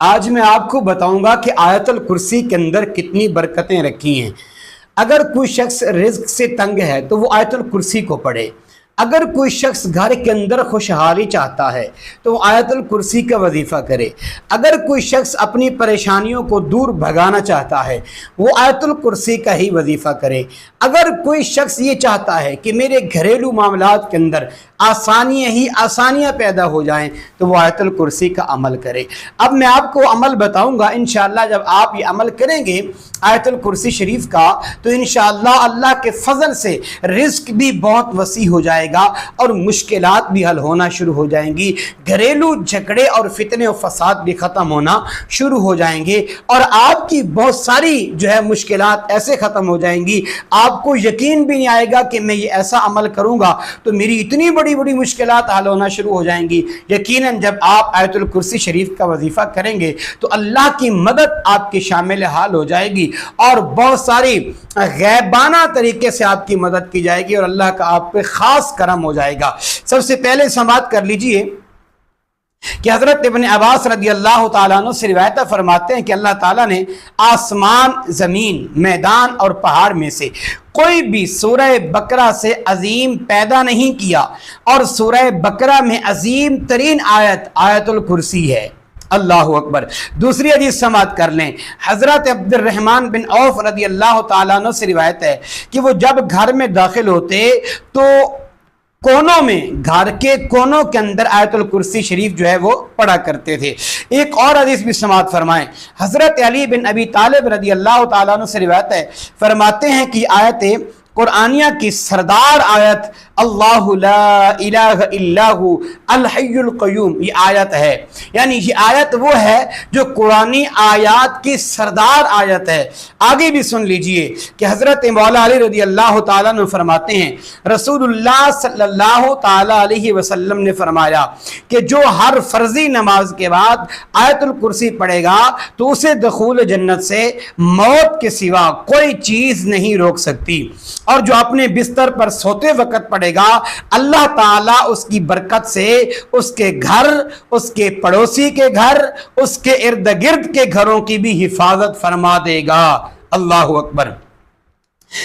آج میں آپ کو بتاؤں گا کہ آیت الکرسی کے اندر کتنی برکتیں رکھی ہیں۔ اگر کوئی شخص رزق سے تنگ ہے تو وہ آیت الکرسی کو پڑھے۔ اگر کوئی شخص گھر کے اندر خوشحالی چاہتا ہے تو وہ آیت الکرسی کا وظیفہ کرے۔ اگر کوئی شخص اپنی پریشانیوں کو دور بھگانا چاہتا ہے وہ آیت الکرسی کا ہی وظیفہ کرے۔ اگر کوئی شخص یہ چاہتا ہے کہ میرے گھریلو معاملات کے اندر آسانیاں پیدا ہو جائیں تو وہ آیت الکرسی کا عمل کرے۔ اب میں آپ کو عمل بتاؤں گا، انشاءاللہ جب آپ یہ عمل کریں گے آیت الکرسی شریف کا تو انشاءاللہ اللہ کے فضل سے رزق بھی بہت وسیع ہو جائے گا اور مشکلات بھی حل ہونا شروع ہو جائیں گی، گھریلو جھگڑے اور فتنے و فساد بھی ختم ہونا شروع ہو جائیں گے اور آپ کی بہت ساری مشکلات ایسے ختم ہو جائیں گی، آپ کو یقین بھی نہیں آئے گا کہ میں یہ ایسا عمل کروں گا تو میری اتنی بڑی مشکلات حل ہونا شروع ہو جائیں گی۔ یقیناً جب آپ آیت الکرسی شریف کا وظیفہ کریں گے تو اللہ کی مدد آپ کے شامل حال ہو جائے گی اور بہت ساری غیبانہ طریقے سے آپ کی مدد کی جائے گی اور اللہ کا آپ پہ خاص کرم ہو جائے گا۔ سب سے پہلے سماعت کر لیجئے کہ حضرت ابن عباس رضی اللہ تعالیٰ عنہ سے روایت فرماتے ہیں کہ اللہ تعالیٰ نے آسمان، زمین، میدان اور پہاڑ میں سے کوئی بھی سورہ بقرہ سے عظیم پیدا نہیں کیا اور سورہ بقرہ میں عظیم ترین آیت الکرسی ہے۔ اللہ اکبر۔ دوسری حدیث سماعت کر لیں، حضرت عبد الرحمن بن عوف رضی اللہ تعالیٰ عنہ سے روایت ہے کہ وہ جب گھر میں داخل ہوتے تو کونوں میں، گھر کے کونوں کے اندر آیت الکرسی شریف وہ پڑھا کرتے تھے۔ ایک اور حدیث بھی سماعت فرمائیں، حضرت علی بن ابی طالب رضی اللہ تعالیٰ عنہ سے روایت ہے، فرماتے ہیں کہ آیت قرآنیہ کی سردار آیت اللہ لا الہ الا ہو الحی القیوم یہ آیت ہے، یعنی یہ آیت وہ ہے جو قرآنی آیات کی سردار آیت ہے۔ آگے بھی سن لیجئے کہ حضرت مولا علی رضی اللہ تعالیٰ عنہ فرماتے ہیں رسول اللہ صلی اللہ تعالیٰ علیہ وسلم نے فرمایا کہ جو ہر فرضی نماز کے بعد آیت الکرسی پڑھے گا تو اسے دخول جنت سے موت کے سوا کوئی چیز نہیں روک سکتی، اور جو اپنے بستر پر سوتے وقت پڑھے گا اللہ تعالیٰ اس کی برکت سے اس کے گھر، اس کے پڑوسی کے گھر، اس کے ارد گرد کے گھروں کی بھی حفاظت فرما دے گا۔ اللہ اکبر۔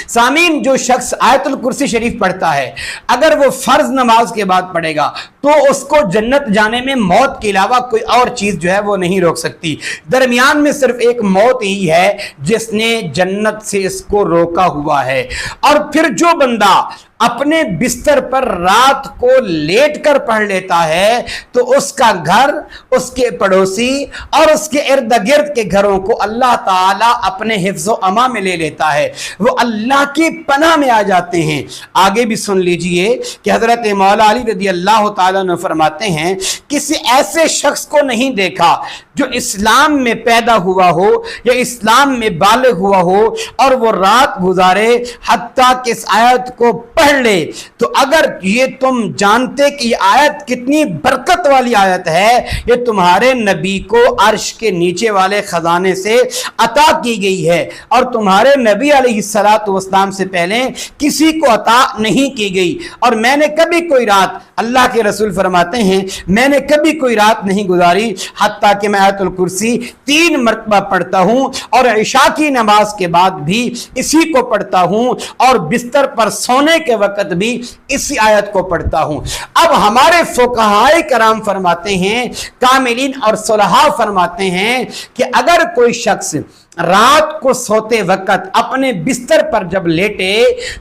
سامعین، جو شخص آیت الکرسی شریف پڑھتا ہے اگر وہ فرض نماز کے بعد پڑھے گا تو اس کو جنت جانے میں موت کے علاوہ کوئی اور چیز وہ نہیں روک سکتی۔ درمیان میں صرف ایک موت ہی ہے جس نے جنت سے اس کو روکا ہوا ہے۔ اور پھر جو بندہ اپنے بستر پر رات کو لیٹ کر پڑھ لیتا ہے تو اس کا گھر، اس کے پڑوسی اور اس کے ارد گرد کے گھروں کو اللہ تعالیٰ اپنے حفظ و امان میں لے لیتا ہے، وہ اللہ کی پناہ میں آ جاتے ہیں۔ آگے بھی سن لیجئے کہ حضرت مولا علی رضی اللہ تعالیٰ عنہ فرماتے ہیں کسی ایسے شخص کو نہیں دیکھا جو اسلام میں پیدا ہوا ہو یا اسلام میں بالغ ہوا ہو اور وہ رات گزارے حتیٰ کہ اس آیت کو پڑھ لے، تو اگر یہ تم جانتے کہ یہ آیت کتنی برکت والی آیت ہے، یہ تمہارے نبی کو عرش کے نیچے والے خزانے سے عطا کی گئی ہے اور تمہارے نبی علیہ السلام سے پہلے کسی کو عطا نہیں کی گئی، اور میں نے کبھی کوئی رات، اللہ کے رسول فرماتے ہیں میں نے کبھی کوئی رات نہیں گزاری حتیٰ کہ میں آیت الکرسی 3 مرتبہ پڑھتا ہوں اور عشاء کی نماز کے بعد بھی اسی کو پڑھتا ہوں اور بستر پر سونے کے وقت بھی اسی آیت کو پڑھتا ہوں۔ اب ہمارے فقہائے کرام فرماتے ہیں، کاملین اور صلحاء فرماتے ہیں کہ اگر کوئی شخص رات کو سوتے وقت اپنے بستر پر جب لیٹے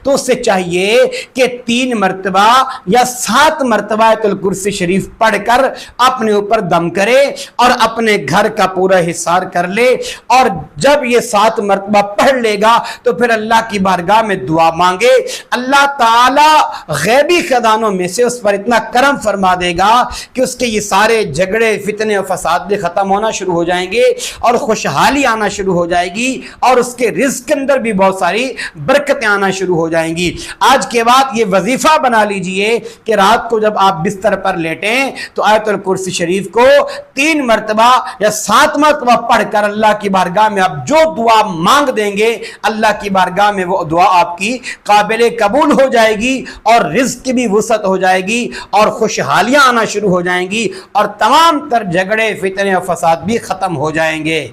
تو اسے چاہیے کہ 3 مرتبہ یا 7 مرتبہ آیت الکرسی شریف پڑھ کر اپنے اوپر دم کرے اور اپنے گھر کا پورا حصار کر لے، اور جب یہ 7 مرتبہ پڑھ لے گا تو پھر اللہ کی بارگاہ میں دعا مانگے، اللہ تعالیٰ غیبی خزانوں میں سے اس پر اتنا کرم فرما دے گا کہ اس کے یہ سارے جھگڑے، فتنے و فساد بھی ختم ہونا شروع ہو جائیں گے اور خوشحالی آنا شروع ہو جائے گی اور اس کے رزق کے اندر بھی بہت ساری برکتیں آنا شروع ہو جائیں گی۔ آج کے بعد یہ وظیفہ بنا لیجئے کہ رات کو جب آپ بستر بستر پر لیٹیں تو آیت الکرسی شریف کو 3 مرتبہ یا 7 مرتبہ پڑھ کر اللہ کی بارگاہ میں آپ جو دعا مانگ دیں گے اللہ کی بارگاہ میں وہ دعا آپ کی قابل قبول ہو جائے گی اور رزق کی بھی وسعت ہو جائے گی اور خوشحالیاں آنا شروع ہو جائیں گی اور تمام تر جھگڑے فتنے اور فساد بھی ختم ہو جائیں گے۔